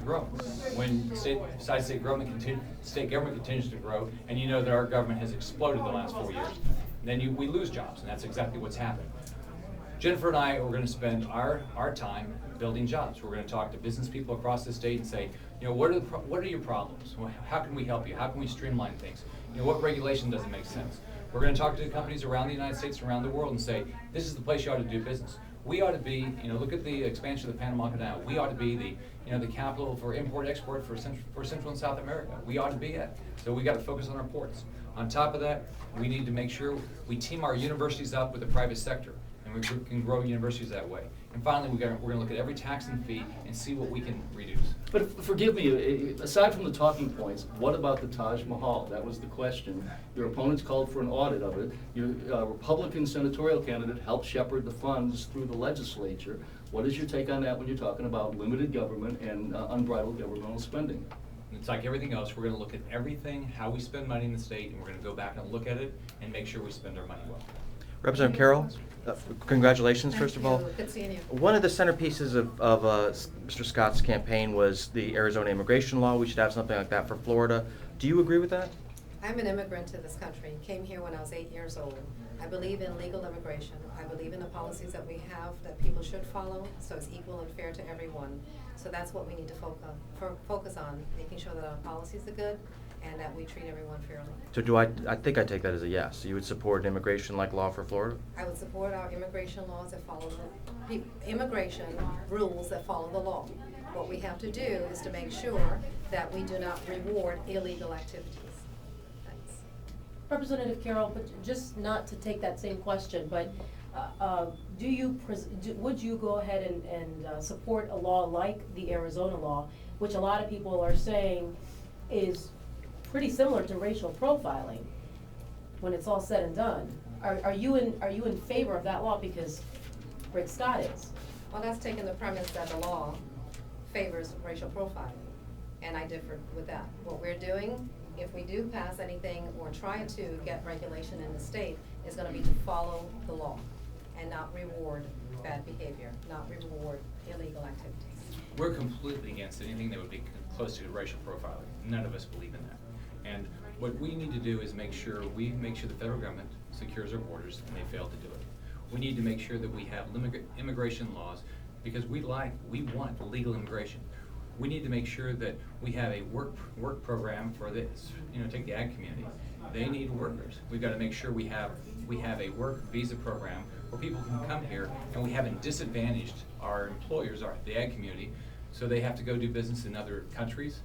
growing. When state government continues to grow, and you know that our government has exploded the last 4 years, then we lose jobs, and that's exactly what's happened. Jennifer and I are going to spend our time building jobs. We're going to talk to business people across the state and say, what are your problems? How can we help you? How can we streamline things? What regulation doesn't make sense? We're going to talk to companies around the United States and around the world and say, this is the place you ought to do business. We ought to be, look at the expansion of the Panama Canal. We ought to be the capital for import-export for Central and South America. We ought to be it. So we got to focus on our ports. On top of that, we need to make sure we team our universities up with the private sector, and we can grow universities that way. And finally, we're going to look at every tax and fee and see what we can reduce. But forgive me, aside from the talking points, what about the Taj Mahal? That was the question. Your opponents called for an audit of it. Your Republican senatorial candidate helped shepherd the funds through the legislature. What is your take on that when you're talking about limited government and unbridled governmental spending? It's like everything else. We're going to look at everything, how we spend money in the state, and we're going to go back and look at it and make sure we spend our money well. Representative Carroll, congratulations, first of all. Good seeing you. One of the centerpieces of Mr. Scott's campaign was the Arizona immigration law. We should have something like that for Florida. Do you agree with that? I'm an immigrant to this country. Came here when I was 8 years old. I believe in legal immigration. I believe in the policies that we have that people should follow, so it's equal and fair to everyone. So that's what we need to focus on, making sure that our policies are good and that we treat everyone fairly. So I think I take that as a yes. So you would support an immigration-like law for Florida? I would support our immigration laws that follow immigration rules that follow the law. What we have to do is to make sure that we do not reward illegal activities. Thanks. Representative Carroll, but just not to take that same question, but would you go ahead and support a law like the Arizona law, which a lot of people are saying is pretty similar to racial profiling when it's all said and done? Are you in favor of that law? Because Rick Scott is. Well, that's taking the premise that the law favors racial profiling, and I differ with that. What we're doing, if we do pass anything or try to get regulation in the state, is going to be to follow the law and not reward bad behavior, not reward illegal activities. We're completely against anything that would be close to racial profiling. None of us believe in that. And what we need to do is make sure the federal government secures our borders, and they fail to do it. We need to make sure that we have immigration laws, because we want legal immigration. We need to make sure that we have a work program for this. Take the ag community. They need workers. We've got to make sure we have a work visa program where people can come here, and we haven't disadvantaged our employers, the ag community, so they have to go do business in other countries,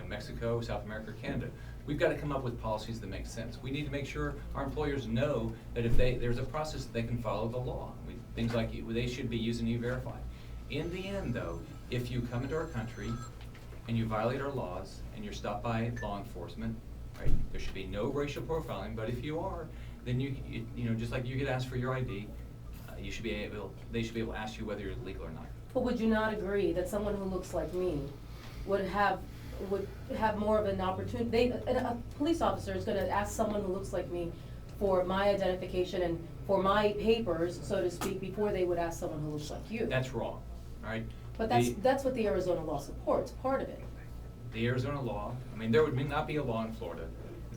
Mexico, South America, Canada. We've got to come up with policies that make sense. We need to make sure our employers know that if there's a process that they can follow the law. Things like they should be using E-Verify. In the end, though, if you come into our country and you violate our laws and you're stopped by law enforcement, right, there should be no racial profiling. But if you are, then you just like you get asked for your ID, they should be able to ask you whether you're legal or not. But would you not agree that someone who looks like me would have more of an opportunity? A police officer is going to ask someone who looks like me for my identification and for my papers, so to speak, before they would ask someone who looks like you. That's wrong, all right? But that's what the Arizona law supports, part of it. The Arizona law, there would not be a law in Florida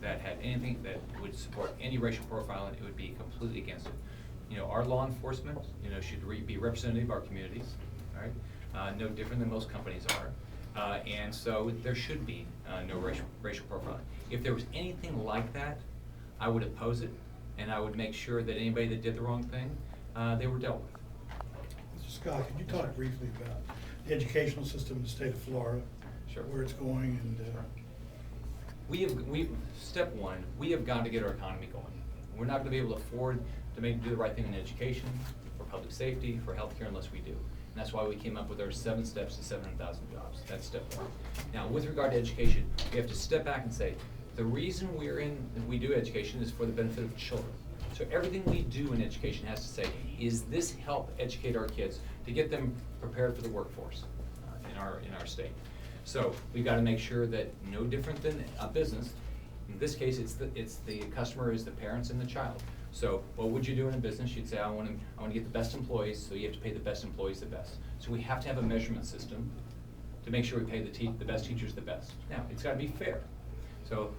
that had anything that would support any racial profiling. It would be completely against it. Our law enforcement, should be representative of our communities, all right? No different than most companies are. And so there should be no racial profiling. If there was anything like that, I would oppose it, and I would make sure that anybody that did the wrong thing, they were dealt with. Mr. Scott, could you talk briefly about the educational system in the state of Florida? Sure. Where it's going and Step one, we have got to get our economy going. We're not going to be able to afford to do the right thing in education, for public safety, for healthcare unless we do. And that's why we came up with our 7 steps to 700,000 jobs. That's step one. Now, with regard to education, we have to step back and say, the reason we do education is for the benefit of children. So everything we do in education has to say, is this help educate our kids to get them prepared for the workforce in our state? So we've got to make sure that no different than a business, in this case it's the customer is the parents and the child. So what would you do in a business? You'd say, I want to get the best employees, so you have to pay the best employees the best. So we have to have a measurement system to make sure we pay the best teachers the best. Now, it's gotta be fair. So,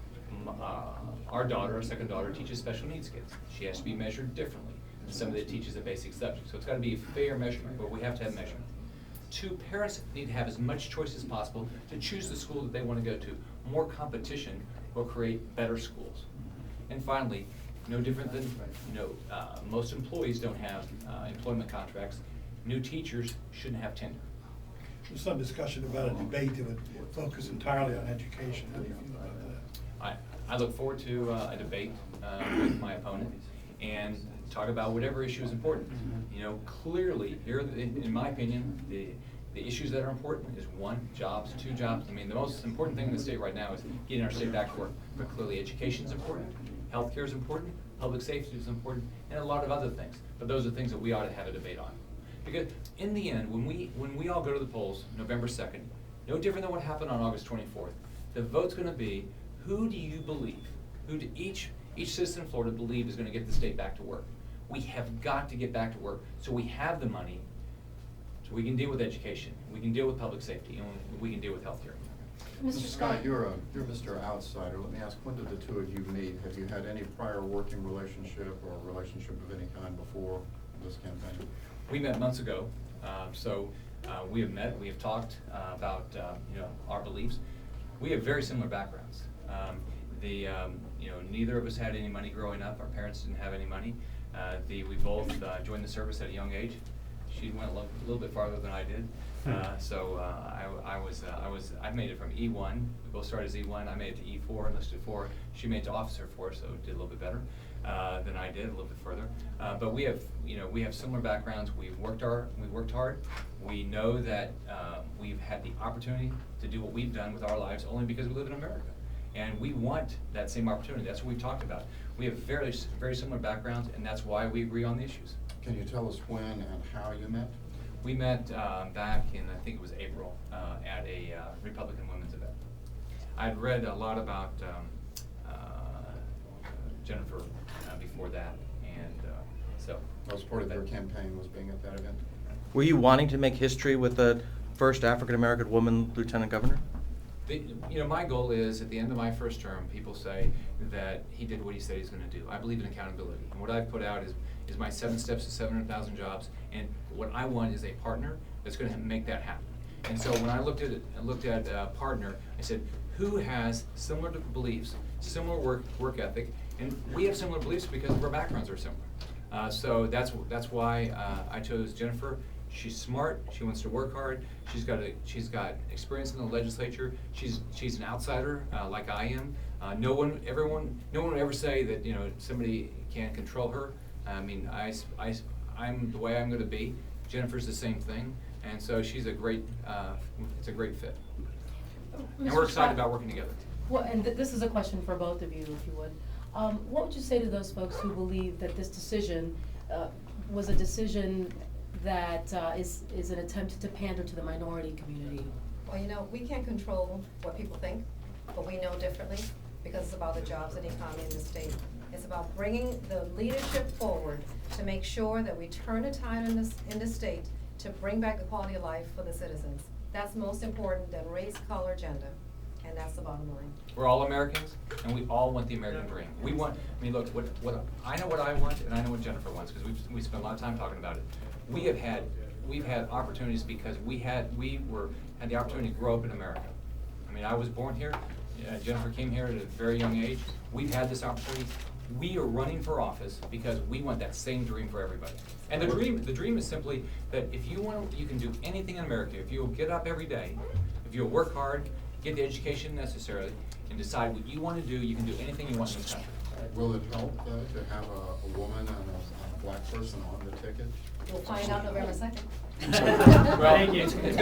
our daughter, our second daughter, teaches special needs kids. She has to be measured differently than somebody that teaches a basic subject. So it's gotta be a fair measurement, but we have to have measurement. Two, parents need to have as much choice as possible to choose the school that they wanna go to. More competition will create better schools. And finally, no different than, most employees don't have employment contracts. New teachers shouldn't have tenure. There's some discussion about a debate that would focus entirely on education. How do you feel about that? I look forward to a debate with my opponent and talk about whatever issue is important. Clearly, here, in my opinion, the issues that are important is one, jobs, two, jobs. I mean, the most important thing in the state right now is getting our state back to work. But clearly, education is important, healthcare is important, public safety is important, and a lot of other things. But those are things that we ought to have a debate on. Because in the end, when we all go to the polls November 2nd, no different than what happened on August 24th, the vote's gonna be, who do you believe? Who do each citizen in Florida believe is gonna get the state back to work? We have got to get back to work so we have the money, so we can deal with education, we can deal with public safety, and we can deal with healthcare. Mr. Scott, you're Mr. Outsider. Let me ask, when did the two of you meet? Have you had any prior working relationship or relationship of any kind before this campaign? We met months ago, we have met, we have talked about our beliefs. We have very similar backgrounds. Neither of us had any money growing up. Our parents didn't have any money. We both joined the service at a young age. She went a little bit farther than I did. I made it from E1. We both started as E1. I made it to E4, enlisted 4. She made it to officer 4, so did a little bit better than I did, a little bit further. But we have similar backgrounds. We've worked hard. We know that we've had the opportunity to do what we've done with our lives only because we live in America. And we want that same opportunity. That's what we've talked about. We have very, very similar backgrounds, and that's why we agree on the issues. Can you tell us when and how you met? We met back in, I think it was April, at a Republican women's event. I'd read a lot about Jennifer before that, and so. That was part of your campaign, was being at that event? Were you wanting to make history with the first African-American woman lieutenant governor? My goal is, at the end of my first term, people say that he did what he said he's gonna do. I believe in accountability. And what I've put out is my 7 steps to 700,000 jobs, and what I want is a partner that's gonna make that happen. And so when I looked at a partner, I said, who has similar beliefs, similar work ethic, and we have similar beliefs because our backgrounds are similar. So that's why I chose Jennifer. She's smart. She wants to work hard. She's got experience in the legislature. She's an outsider like I am. No one would ever say that somebody can't control her. I mean, I'm the way I'm going to be. Jennifer's the same thing, and so she's a great. It's a great fit. And we're excited about working together. Well, and this is a question for both of you, if you would. What would you say to those folks who believe that this decision was a decision that is an attempt to pander to the minority community? Well, we can't control what people think, but we know differently because it's about the jobs and the economy in the state. It's about bringing the leadership forward to make sure that we turn a tide in the state to bring back the quality of life for the citizens. That's most important than race, color, gender, and that's the bottom line. We're all Americans, and we all want the American dream. Look, what I know what I want, and I know what Jennifer wants, because we spent a lot of time talking about it. We've had opportunities because we had the opportunity to grow up in America. I mean, I was born here. Jennifer came here at a very young age. We've had this opportunity. We are running for office because we want that same dream for everybody. And the dream is simply that if you want, you can do anything in America. If you'll get up every day, if you'll work hard, get the education necessary, and decide what you want to do, you can do anything you want in this country. Will it help, though, to have a woman and a black person on the ticket? We'll find out November 2nd. Well, it's